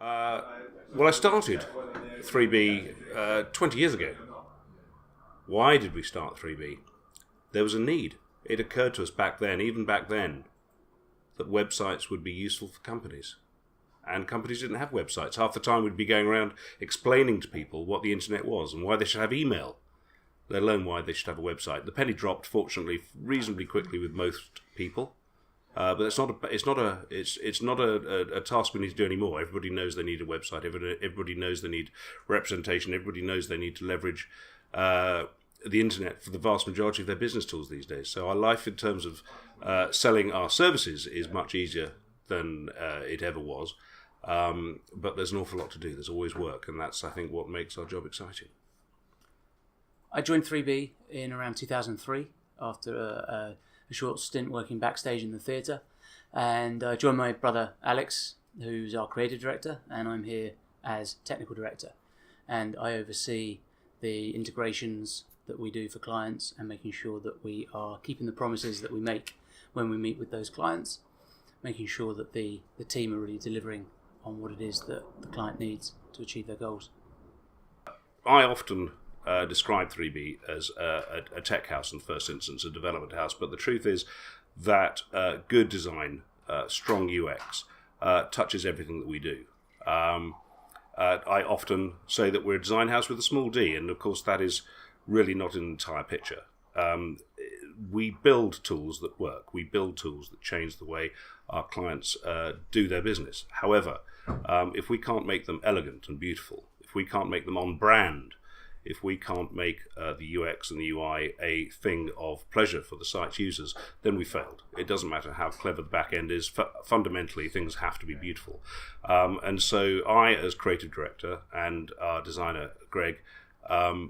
Uh, well, I started 3B 20 years ago. Why did we start 3B? There was a need. It occurred to us back then, even back then, that websites would be useful for companies. And companies didn't have websites. Half the time we'd be going around explaining to people what the internet was and why they should have email, let alone why they should have a website. The penny dropped, fortunately, reasonably quickly with most people. But it's not a task we need to do anymore. Everybody knows they need a website. Everybody knows they need representation. Everybody knows they need to leverage the internet for the vast majority of their business tools these days. So our life in terms of selling our services is much easier than it ever was. But there's an awful lot to do. There's always work, and that's, I think, what makes our job exciting. I joined 3B in around 2003 after a short stint working backstage in the theatre, and I joined my brother Alex, who's our creative director, and I'm here as technical director, and I oversee the integrations that we do for clients and making sure that we are keeping the promises that we make when we meet with those clients, making sure that the team are really delivering on what it is that the client needs to achieve their goals. I often describe 3B as a tech house in the first instance, a development house, but the truth is that good design, strong UX, touches everything that we do. I often say that we're a design house with a small d, and of course that is really not an entire picture. We build tools that work. We build tools that change the way our clients do their business. However, if we can't make them elegant and beautiful, if we can't make them on brand, if we can't make the UX and the UI a thing of pleasure for the site's users, then we failed. It doesn't matter how clever the back end is. Fundamentally, things have to be beautiful. And so I, as creative director, and our designer, Greg,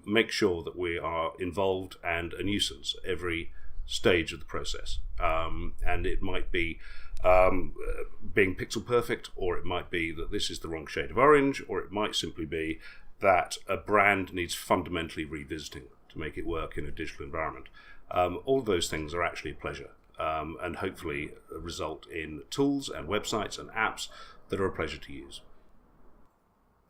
make sure that we are involved and a nuisance every stage of the process. And it might be being pixel perfect, or it might be that this is the wrong shade of orange, or it might simply be that a brand needs fundamentally revisiting to make it work in a digital environment. All of those things are actually a pleasure, and hopefully result in tools and websites and apps that are a pleasure to use.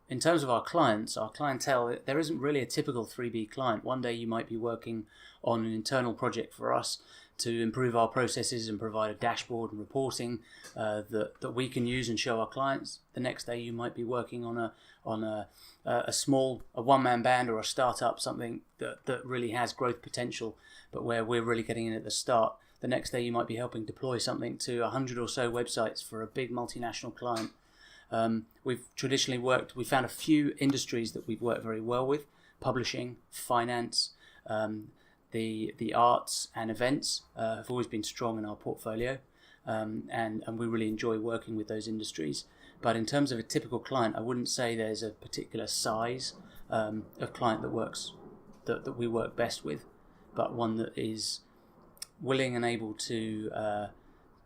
In terms of our clients, our clientele, there isn't really a typical 3B client. One day you might be working on an internal project for us to improve our processes and provide a dashboard and reporting that we can use and show our clients. The next day you might be working on a small one-man band or a startup, something that really has growth potential, but where we're really getting in at the start. The next day you might be helping deploy something to 100 or so websites for a big multinational client. We've traditionally we found a few industries that we've worked very well with: publishing, finance, the arts and events have always been strong in our portfolio, and we really enjoy working with those industries. But in terms of a typical client, I wouldn't say there's a particular size of client that we work best with, but one that is willing and able to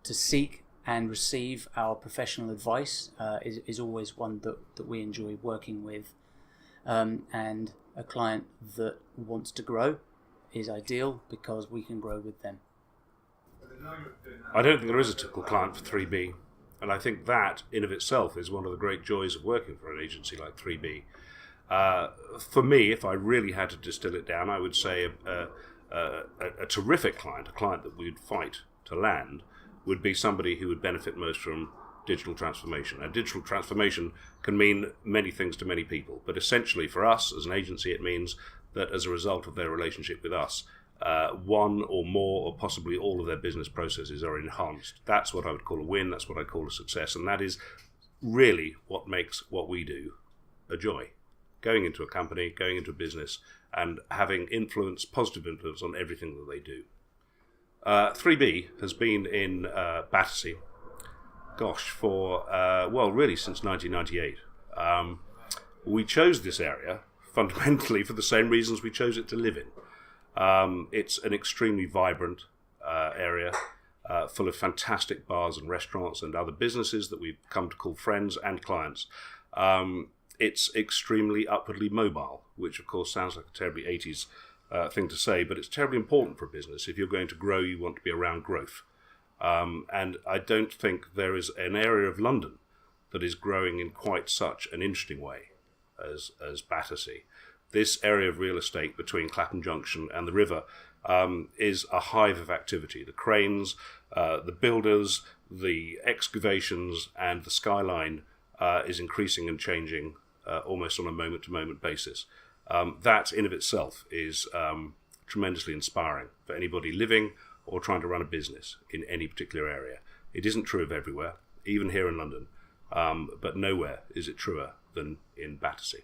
seek and receive our professional advice is always one that we enjoy working with. And a client that wants to grow is ideal because we can grow with them. I don't think there is a typical client for 3B, and I think that in of itself is one of the great joys of working for an agency like 3B. For me, if I really had to distill it down, I would say a terrific client, a client that we'd fight to land, would be somebody who would benefit most from digital transformation. And digital transformation can mean many things to many people, but essentially for us as an agency, it means that as a result of their relationship with us, one or more or possibly all of their business processes are enhanced. That's what I would call a win, that's what I call a success, and that is really what makes what we do a joy. Going into a company, going into a business, and having positive influence on everything that they do. 3B has been in Battersea, for, really since 1998. We chose this area fundamentally for the same reasons we chose it to live in. It's an extremely vibrant area, full of fantastic bars and restaurants and other businesses that we've come to call friends and clients. It's extremely upwardly mobile, which of course sounds like a terribly 80s thing to say, but it's terribly important for a business. If you're going to grow, you want to be around growth. And I don't think there is an area of London that is growing in quite such an interesting way as Battersea. This area of real estate between Clapham Junction and the river is a hive of activity. The cranes, the builders, the excavations, and the skyline is increasing and changing almost on a moment-to-moment basis. That in of itself is tremendously inspiring for anybody living or trying to run a business in any particular area. It isn't true of everywhere, even here in London, but nowhere is it truer than in Battersea.